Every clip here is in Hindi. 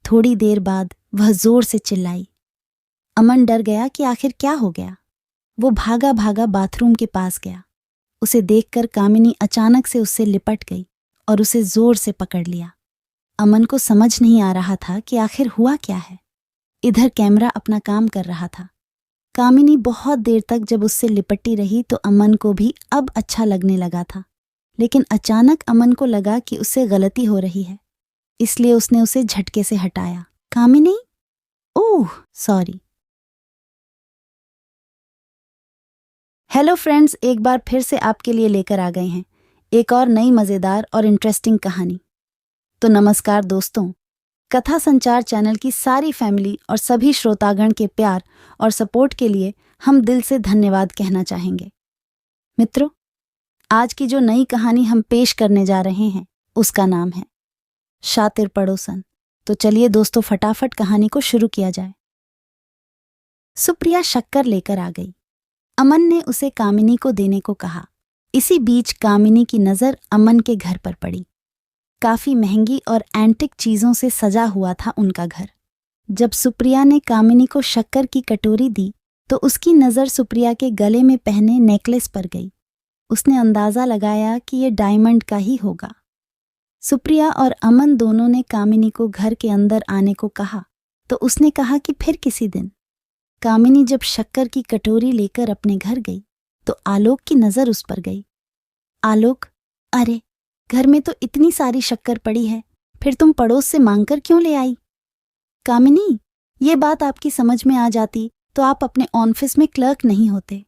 थोड़ी देर बाद वह जोर से चिल्लाई। अमन डर गया कि आखिर क्या हो गया। वो भागा भागा बाथरूम के पास गया। उसे देखकर कामिनी अचानक से उससे लिपट गई और उसे जोर से पकड़ लिया। अमन को समझ नहीं आ रहा था कि आखिर हुआ क्या है। इधर कैमरा अपना काम कर रहा था। कामिनी बहुत देर तक जब उससे लिपटी रही तो अमन को भी अब अच्छा लगने लगा था, लेकिन अचानक अमन को लगा कि उससे गलती हो रही है, इसलिए उसने उसे झटके से हटाया। कामिनी, ओह सॉरी। हेलो फ्रेंड्स, एक बार फिर से आपके लिए लेकर आ गए हैं एक और नई मज़ेदार और इंटरेस्टिंग कहानी। तो नमस्कार दोस्तों, कथा संचार चैनल की सारी फैमिली और सभी श्रोतागण के प्यार और सपोर्ट के लिए हम दिल से धन्यवाद कहना चाहेंगे। मित्रों, आज की जो नई कहानी हम पेश करने जा रहे हैं उसका नाम है शातिर पड़ोसन। तो चलिए दोस्तों, फटाफट कहानी को शुरू किया जाए। सुप्रिया शक्कर लेकर आ गई। अमन ने उसे कामिनी को देने को कहा। इसी बीच कामिनी की नज़र अमन के घर पर पड़ी। काफी महंगी और एंटिक चीजों से सजा हुआ था उनका घर। जब सुप्रिया ने कामिनी को शक्कर की कटोरी दी तो उसकी नज़र सुप्रिया के गले में पहने नेकलेस पर गई। उसने अंदाजा लगाया कि ये डायमंड का ही होगा। सुप्रिया और अमन दोनों ने कामिनी को घर के अंदर आने को कहा तो उसने कहा कि फिर किसी दिन। कामिनी जब शक्कर की कटोरी लेकर अपने घर गई तो आलोक की नज़र उस पर गई। आलोक, अरे घर में तो इतनी सारी शक्कर पड़ी है, फिर तुम पड़ोस से मांगकर क्यों ले आई? कामिनी, ये बात आपकी समझ में आ जाती तो आप अपने ऑफिस में क्लर्क नहीं होते।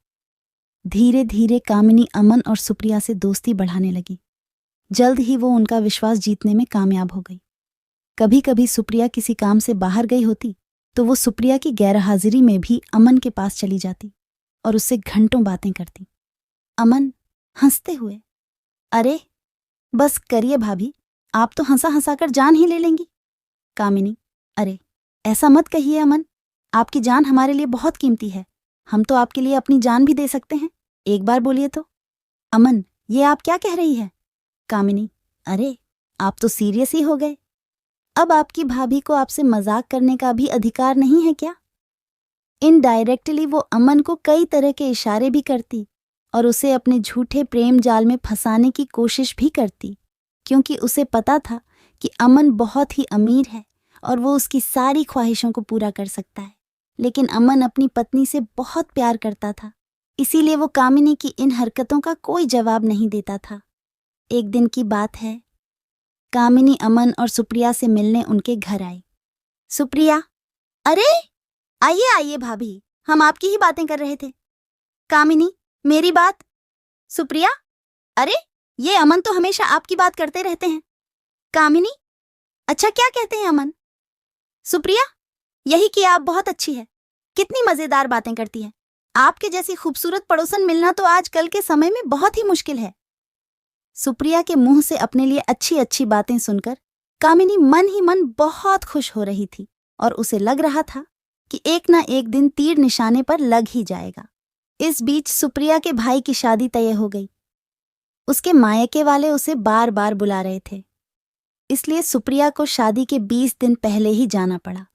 धीरे धीरे कामिनी अमन और सुप्रिया से दोस्ती बढ़ाने लगी। जल्द ही वो उनका विश्वास जीतने में कामयाब हो गई। कभी कभी सुप्रिया किसी काम से बाहर गई होती तो वो सुप्रिया की गैरहाजिरी में भी अमन के पास चली जाती और उससे घंटों बातें करती। अमन हंसते हुए, अरे बस करिए भाभी, आप तो हंसा हंसाकर जान ही ले लेंगी। कामिनी, अरे ऐसा मत कहिए अमन, आपकी जान हमारे लिए बहुत कीमती है। हम तो आपके लिए अपनी जान भी दे सकते हैं, एक बार बोलिए तो। अमन, ये आप क्या कह रही है? कामिनी, अरे आप तो सीरियस ही हो गए। अब आपकी भाभी को आपसे मजाक करने का भी अधिकार नहीं है क्या? इनडायरेक्टली वो अमन को कई तरह के इशारे भी करती और उसे अपने झूठे प्रेम जाल में फंसाने की कोशिश भी करती, क्योंकि उसे पता था कि अमन बहुत ही अमीर है और वो उसकी सारी ख्वाहिशों को पूरा कर सकता है। लेकिन अमन अपनी पत्नी से बहुत प्यार करता था, इसीलिए वो कामिनी की इन हरकतों का कोई जवाब नहीं देता था। एक दिन की बात है, कामिनी अमन और सुप्रिया से मिलने उनके घर आई। सुप्रिया, अरे आइए आइए भाभी, हम आपकी ही बातें कर रहे थे। कामिनी, मेरी बात। सुप्रिया, अरे ये अमन तो हमेशा आपकी बात करते रहते हैं। कामिनी, अच्छा क्या कहते हैं अमन? सुप्रिया, यही कि आप बहुत अच्छी है, कितनी मजेदार बातें करती है। आपके जैसी खूबसूरत पड़ोसन मिलना तो आजकल के समय में बहुत ही मुश्किल है। सुप्रिया के मुंह से अपने लिए अच्छी अच्छी बातें सुनकर कामिनी मन ही मन बहुत खुश हो रही थी और उसे लग रहा था कि एक ना एक दिन तीर निशाने पर लग ही जाएगा। इस बीच सुप्रिया के भाई की शादी तय हो गई। उसके मायके वाले उसे बार बार बुला रहे थे, इसलिए सुप्रिया को शादी के 20 दिन पहले ही जाना पड़ा।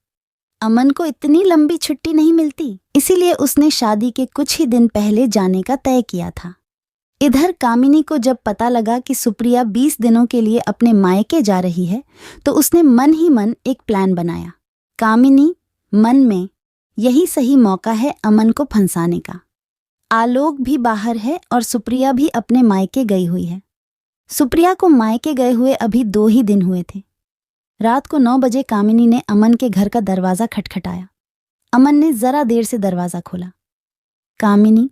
अमन को इतनी लंबी छुट्टी नहीं मिलती, इसीलिए उसने शादी के कुछ ही दिन पहले जाने का तय किया था। इधर कामिनी को जब पता लगा कि सुप्रिया 20 दिनों के लिए अपने मायके जा रही है तो उसने मन ही मन एक प्लान बनाया। कामिनी मन में, यही सही मौका है अमन को फंसाने का। आलोक भी बाहर है और सुप्रिया भी अपने मायके गई हुई है। सुप्रिया को मायके गए हुए अभी 2 ही दिन हुए थे। रात को 9 बजे कामिनी ने अमन के घर का दरवाज़ा खटखटाया। अमन ने जरा देर से दरवाज़ा खोला। कामिनी,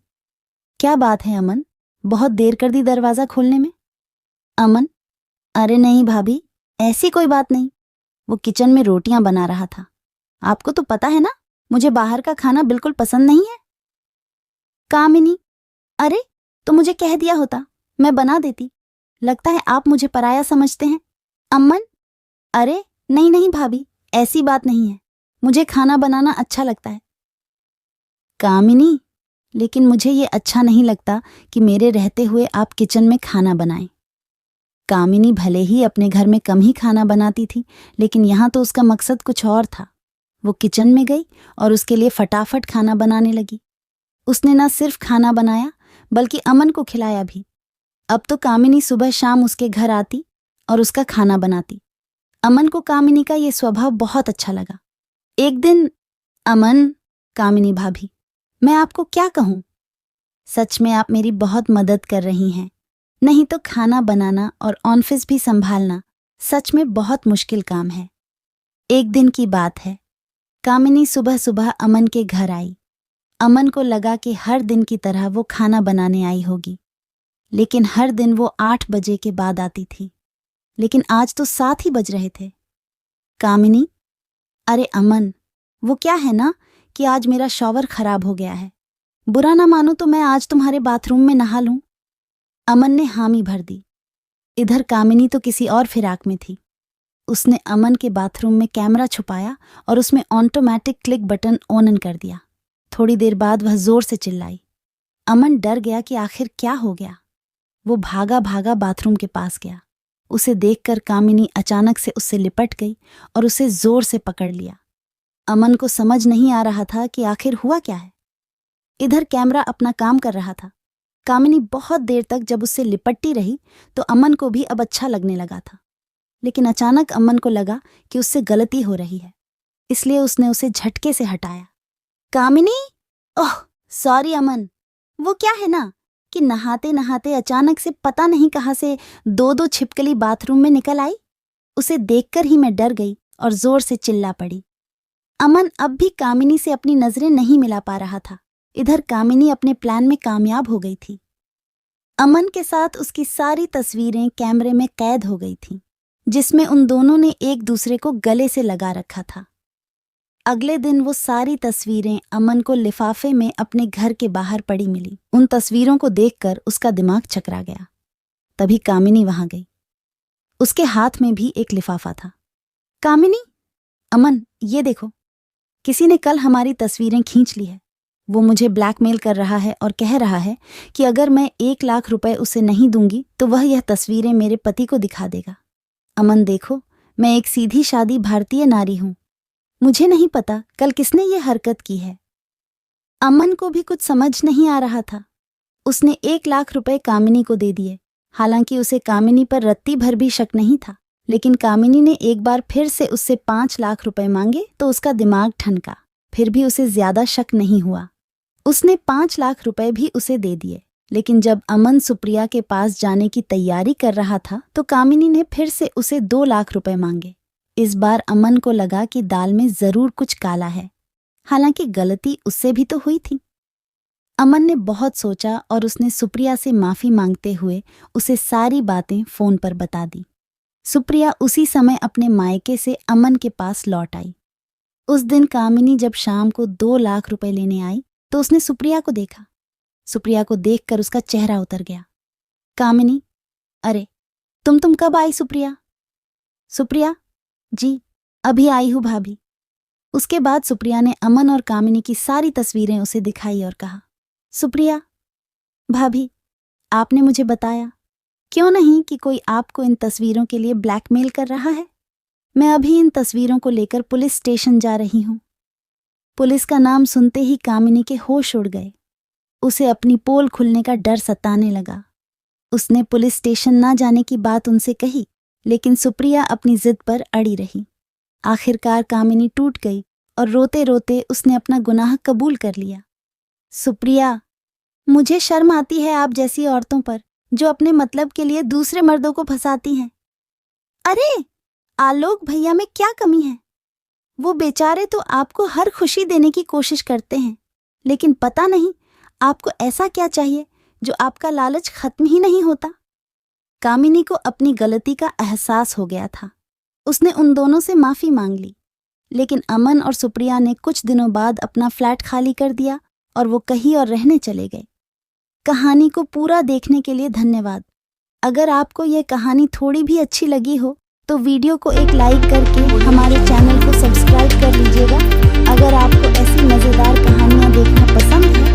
क्या बात है अमन, बहुत देर कर दी दरवाज़ा खोलने में? अमन, अरे नहीं भाभी, ऐसी कोई बात नहीं, वो किचन में रोटियां बना रहा था। आपको तो पता है ना, मुझे बाहर का खाना बिल्कुल पसंद नहीं है। कामिनी, अरे तो मुझे कह दिया होता, मैं बना देती। लगता है आप मुझे पराया समझते हैं। अमन, अरे नहीं नहीं भाभी, ऐसी बात नहीं है, मुझे खाना बनाना अच्छा लगता है। कामिनी, लेकिन मुझे ये अच्छा नहीं लगता कि मेरे रहते हुए आप किचन में खाना बनाएं। कामिनी भले ही अपने घर में कम ही खाना बनाती थी, लेकिन यहाँ तो उसका मकसद कुछ और था। वो किचन में गई और उसके लिए फटाफट खाना बनाने लगी। उसने न सिर्फ खाना बनाया बल्कि अमन को खिलाया भी। अब तो कामिनी सुबह शाम उसके घर आती और उसका खाना बनाती। अमन को कामिनी का ये स्वभाव बहुत अच्छा लगा। एक दिन, अमन, कामिनी भाभी, मैं आपको क्या कहूँ, सच में आप मेरी बहुत मदद कर रही हैं। नहीं तो खाना बनाना और ऑफिस भी संभालना सच में बहुत मुश्किल काम है। एक दिन की बात है, कामिनी सुबह सुबह अमन के घर आई। अमन को लगा कि हर दिन की तरह वो खाना बनाने आई होगी, लेकिन हर दिन वो 8 बजे के बाद आती थी, लेकिन आज तो 7 ही बज रहे थे। कामिनी, अरे अमन, वो क्या है ना कि आज मेरा शॉवर खराब हो गया है। बुरा ना मानो तो मैं आज तुम्हारे बाथरूम में नहा लूं। अमन ने हामी भर दी। इधर कामिनी तो किसी और फिराक में थी। उसने अमन के बाथरूम में कैमरा छुपाया और उसमें ऑटोमेटिक क्लिक बटन ऑन कर दिया। थोड़ी देर बाद वह जोर से चिल्लाई। अमन डर गया कि आखिर क्या हो गया। वो भागा भागा बाथरूम के पास गया। उसे देखकर कामिनी अचानक से उससे लिपट गई और उसे जोर से पकड़ लिया। अमन को समझ नहीं आ रहा था कि आखिर हुआ क्या है। इधर कैमरा अपना काम कर रहा था। कामिनी बहुत देर तक जब उससे लिपटती रही तो अमन को भी अब अच्छा लगने लगा था, लेकिन अचानक अमन को लगा कि उससे गलती हो रही है, इसलिए उसने उसे झटके से हटाया। कामिनी, ओह सॉरी अमन, वो क्या है ना कि नहाते नहाते अचानक से पता नहीं कहाँ से 2-2 छिपकली बाथरूम में निकल आई। उसे देखकर ही मैं डर गई और जोर से चिल्ला पड़ी। अमन अब भी कामिनी से अपनी नजरें नहीं मिला पा रहा था। इधर कामिनी अपने प्लान में कामयाब हो गई थी। अमन के साथ उसकी सारी तस्वीरें कैमरे में कैद हो गई थीं, जिसमें उन दोनों ने एक दूसरे को गले से लगा रखा था। अगले दिन वो सारी तस्वीरें अमन को लिफाफे में अपने घर के बाहर पड़ी मिली। उन तस्वीरों को देखकर उसका दिमाग चकरा गया। तभी कामिनी वहां गई। उसके हाथ में भी एक लिफाफा था। कामिनी, अमन, ये देखो, किसी ने कल हमारी तस्वीरें खींच ली है। वो मुझे ब्लैकमेल कर रहा है और कह रहा है कि अगर मैं 1 लाख रुपए उसे नहीं दूंगी तो वह यह तस्वीरें मेरे पति को दिखा देगा। अमन देखो, मैं एक सीधी शादी भारतीय नारी हूं। मुझे नहीं पता कल किसने ये हरकत की है। अमन को भी कुछ समझ नहीं आ रहा था। उसने 1 लाख रुपए कामिनी को दे दिए। हालांकि उसे कामिनी पर रत्ती भर भी शक नहीं था, लेकिन कामिनी ने एक बार फिर से उससे 5 लाख रुपए मांगे तो उसका दिमाग ठनका। फिर भी उसे ज्यादा शक नहीं हुआ। उसने 5 लाख रुपए भी उसे दे दिए, लेकिन जब अमन सुप्रिया के पास जाने की तैयारी कर रहा था तो कामिनी ने फिर से उसे 2 लाख रुपए मांगे। इस बार अमन को लगा कि दाल में जरूर कुछ काला है, हालांकि गलती उससे भी तो हुई थी। अमन ने बहुत सोचा और उसने सुप्रिया से माफी मांगते हुए उसे सारी बातें फोन पर बता दी। सुप्रिया उसी समय अपने मायके से अमन के पास लौट आई। उस दिन कामिनी जब शाम को 2 लाख रुपए लेने आई तो उसने सुप्रिया को देखा। सुप्रिया को देखकर उसका चेहरा उतर गया। कामिनी, अरे तुम कब आई सुप्रिया? सुप्रिया, जी अभी आई हूं भाभी। उसके बाद सुप्रिया ने अमन और कामिनी की सारी तस्वीरें उसे दिखाई और कहा, सुप्रिया भाभी, आपने मुझे बताया क्यों नहीं कि कोई आपको इन तस्वीरों के लिए ब्लैकमेल कर रहा है। मैं अभी इन तस्वीरों को लेकर पुलिस स्टेशन जा रही हूं। पुलिस का नाम सुनते ही कामिनी के होश उड़ गए। उसे अपनी पोल खुलने का डर सताने लगा। उसने पुलिस स्टेशन ना जाने की बात उनसे कही, लेकिन सुप्रिया अपनी जिद पर अड़ी रही। आखिरकार कामिनी टूट गई और रोते रोते उसने अपना गुनाह कबूल कर लिया। सुप्रिया, मुझे शर्म आती है आप जैसी औरतों पर जो अपने मतलब के लिए दूसरे मर्दों को फंसाती हैं। अरे आलोक भैया में क्या कमी है? वो बेचारे तो आपको हर खुशी देने की कोशिश करते हैं, लेकिन पता नहीं आपको ऐसा क्या चाहिए जो आपका लालच खत्म ही नहीं होता। कामिनी को अपनी गलती का एहसास हो गया था। उसने उन दोनों से माफी मांग ली, लेकिन अमन और सुप्रिया ने कुछ दिनों बाद अपना फ्लैट खाली कर दिया और वो कहीं और रहने चले गए। कहानी को पूरा देखने के लिए धन्यवाद। अगर आपको यह कहानी थोड़ी भी अच्छी लगी हो तो वीडियो को एक लाइक करके हमारे चैनल को सब्सक्राइब कर लीजिएगा। अगर आपको ऐसी मज़ेदार कहानियाँ देखना पसंद है